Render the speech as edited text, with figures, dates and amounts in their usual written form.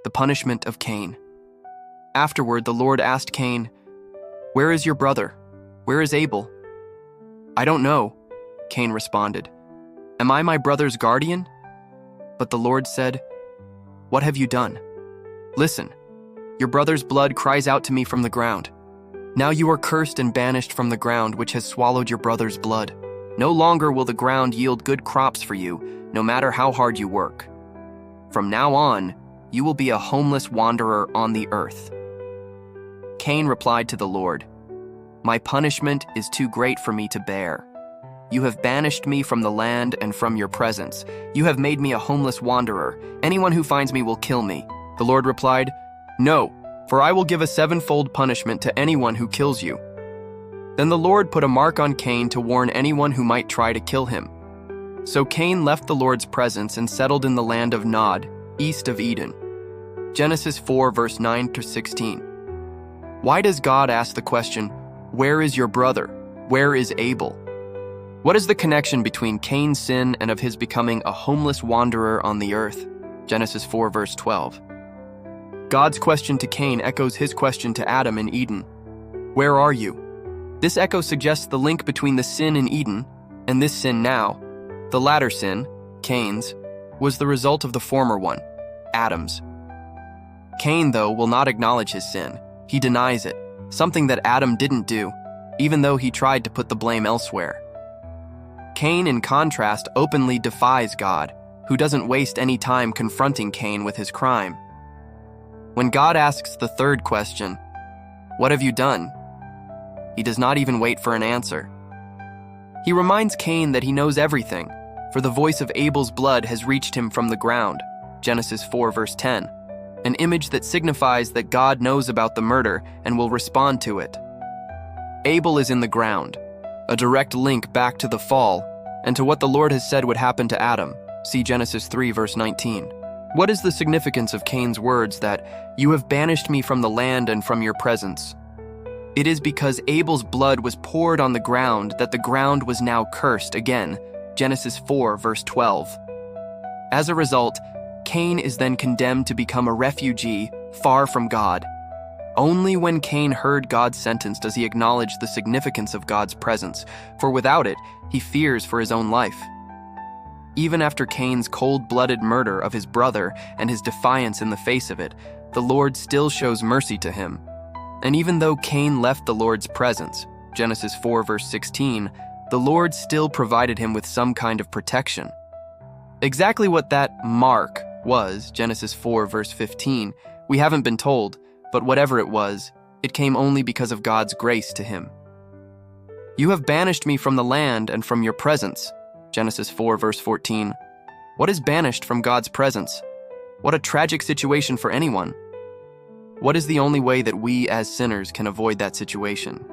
the punishment of Cain. Afterward, the Lord asked Cain, "Where is your brother? Where is Abel?" "I don't know," Cain responded. "Am I my brother's guardian?" But the Lord said, "What have you done? Listen, your brother's blood cries out to me from the ground. Now you are cursed and banished from the ground which has swallowed your brother's blood. No longer will the ground yield good crops for you, no matter how hard you work. From now on, you will be a homeless wanderer on the earth." Cain replied to the Lord, "My punishment is too great for me to bear. You have banished me from the land and from your presence. You have made me a homeless wanderer. Anyone who finds me will kill me." The Lord replied, "No, for I will give a sevenfold punishment to anyone who kills you." Then the Lord put a mark on Cain to warn anyone who might try to kill him. So Cain left the Lord's presence and settled in the land of Nod, east of Eden. Genesis 4, verse 9 to 16. Why does God ask the question, "Where is your brother? Where is Abel?" What is the connection between Cain's sin and of his becoming a homeless wanderer on the earth? Genesis 4, verse 12. God's question to Cain echoes his question to Adam in Eden. Where are you? This echo suggests the link between the sin in Eden and this sin now. The latter sin, Cain's, was the result of the former one, Adam's. Cain, though, will not acknowledge his sin. He denies it, something that Adam didn't do, even though he tried to put the blame elsewhere. Cain, in contrast, openly defies God, who doesn't waste any time confronting Cain with his crime. When God asks the third question, "What have you done?" he does not even wait for an answer. He reminds Cain that he knows everything, for the voice of Abel's blood has reached him from the ground, Genesis 4, verse 10, an image that signifies that God knows about the murder and will respond to it. Abel is in the ground, a direct link back to the fall and to what the Lord has said would happen to Adam, see Genesis 3, verse 19. What is the significance of Cain's words that, "You have banished me from the land and from your presence"? It is because Abel's blood was poured on the ground that the ground was now cursed again, Genesis 4, verse 12. As a result, Cain is then condemned to become a refugee far from God. Only when Cain heard God's sentence does he acknowledge the significance of God's presence, for without it, he fears for his own life. Even after Cain's cold-blooded murder of his brother and his defiance in the face of it, the Lord still shows mercy to him. And even though Cain left the Lord's presence, Genesis 4, verse 16, the Lord still provided him with some kind of protection. Exactly what that mark was, Genesis 4, verse 15, we haven't been told, but whatever it was, it came only because of God's grace to him. "You have banished me from the land and from your presence," Genesis 4, verse 14. What is banished from God's presence? What a tragic situation for anyone. What is the only way that we as sinners can avoid that situation?